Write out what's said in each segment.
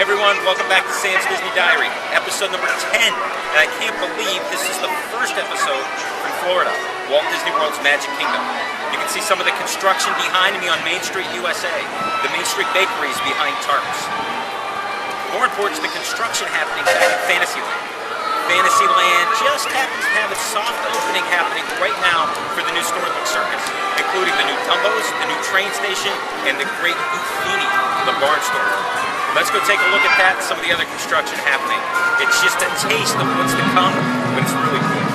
everyone, welcome back to Sam's Disney Diary, episode number 10. And I can't believe this is the first episode from Florida, Walt Disney World's Magic Kingdom. You can see some of the construction behind me on Main Street, USA. The Main Street Bakery is behind tarps. More important is the construction happening back in Fantasyland. Fantasyland just happens to have its soft opening happening right now for the new Storybook Circus, including the new Dumbos, the new train station, and the Great Goofini, the Barnstormer. Let's go take a look at that and some of the other construction happening. It's just a taste of what's to come, but it's really cool.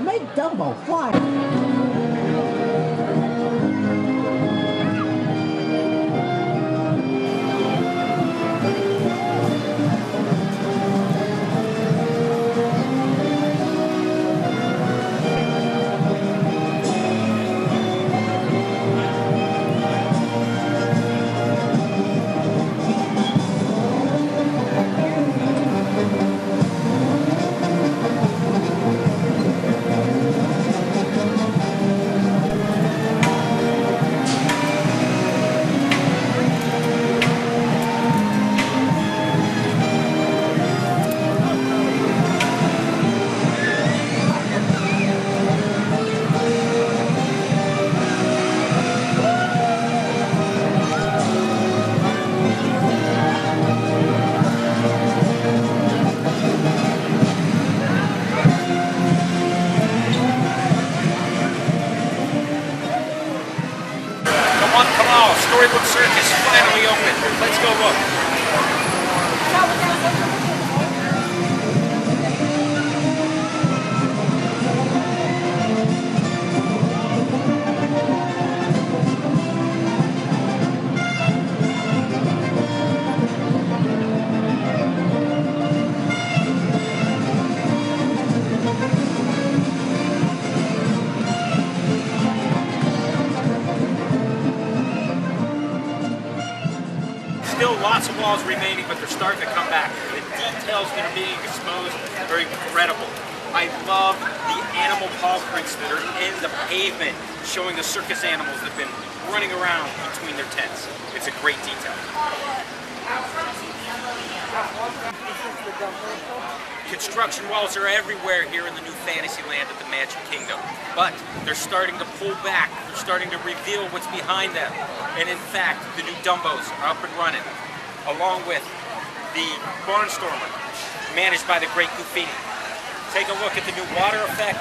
Make Dumbo fly. Come on, Storybook Circus finally open. Let's go look. Still lots of walls remaining, but they're starting to come back. The details that are being exposed are incredible. I love the animal paw prints that are in the pavement, showing the circus animals that have been running around between their tents. It's a great detail. Construction walls are everywhere here in the new Fantasyland at the Magic Kingdom, but they're starting to pull back. They're starting to reveal what's behind them. And in fact, the new Dumbos are up and running, along with the Barnstormer, managed by the Great Goofini. Take a look at the new water effect.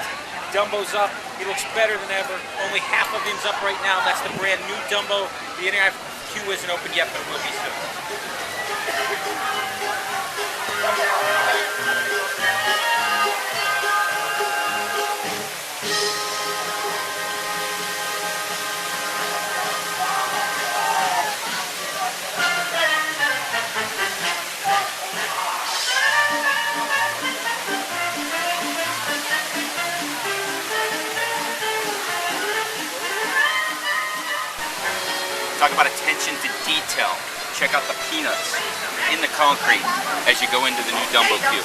Dumbo's up. He looks better than ever. Only half of him's up right now. That's the brand new Dumbo. The interactive queue isn't open yet, but it will be soon. Talk about attention to detail. Check out the peanuts in the concrete as you go into the new Dumbo queue.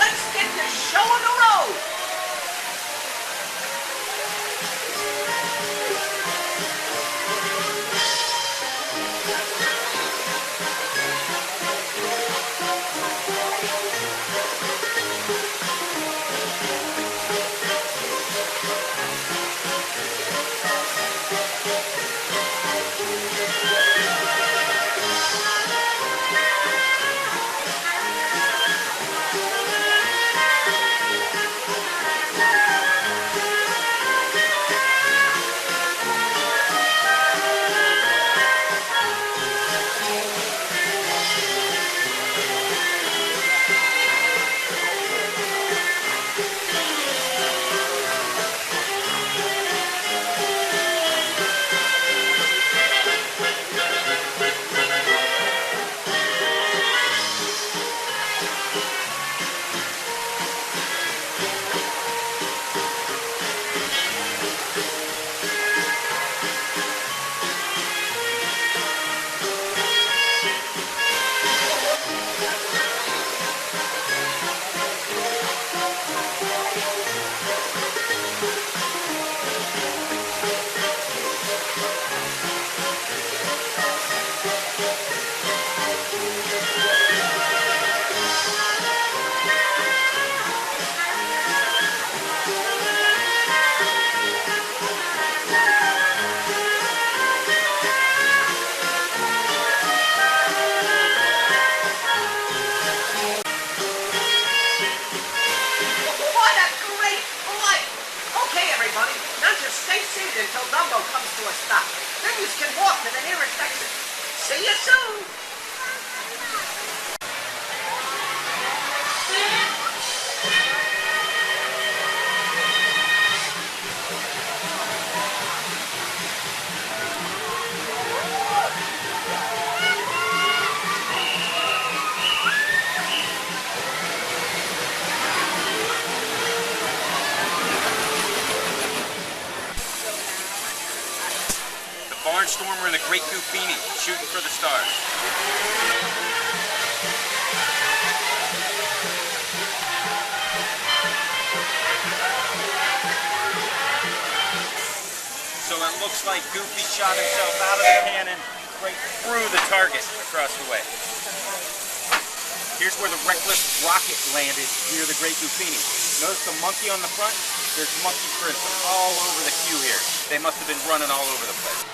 Let's get this show on the road! Dumbo comes to a stop. Then you can walk to the nearest exit. See you soon. Barnstormer and the Great Goofini shooting for the stars. So it looks like Goofy shot himself out of the cannon right through the target across the way. Here's where the Reckless rocket landed near the Great Goofini. Notice the monkey on the front? There's monkey prints all over the queue here. They must have been running all over the place.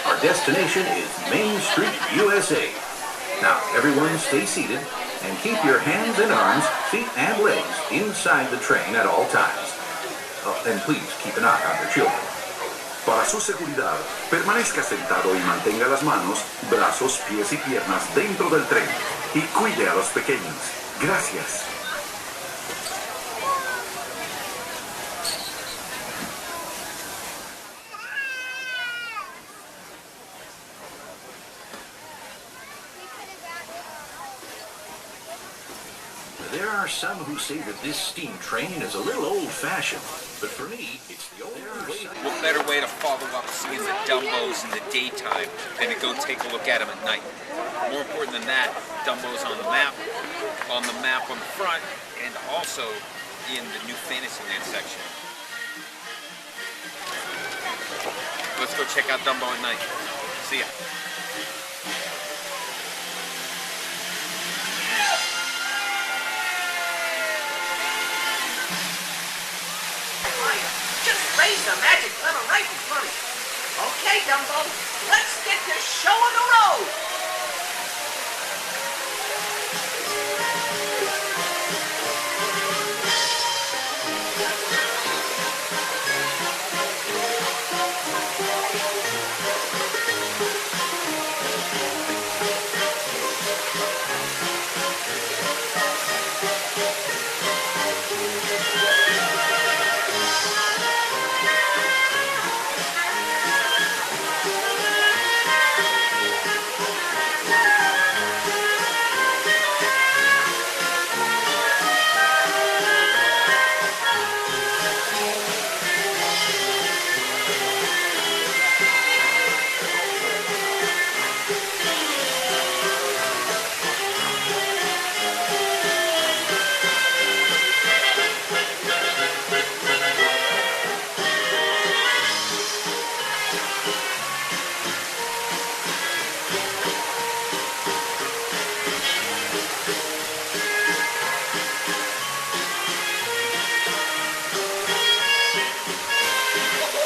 Our destination is Main Street, USA. Now, everyone stay seated and keep your hands and arms, feet and legs inside the train at all times. And please keep an eye on your children. Para su seguridad, permanezca sentado y mantenga las manos, brazos, pies y piernas dentro del tren. Y cuide a los pequeños. Gracias. There are some who say that this steam train is a little old-fashioned, but for me, it's the only way. What better way to follow up seeing the Dumbos in the daytime than to go take a look at them at night? More important than that, Dumbo's on the map on the front, and also in the new Fantasyland section. Let's go check out Dumbo at night. See ya. raise the magic lever right in front of you. Okay, Dumbo, let's get this show on the road.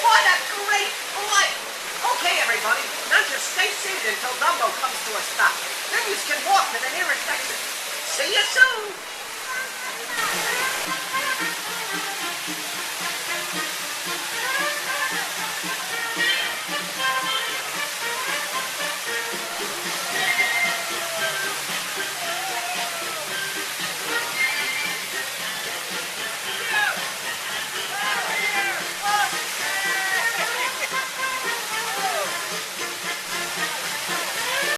What a great flight! Okay, everybody, now just stay seated until Dumbo comes to a stop. Then you can walk to the nearest exit. See you soon!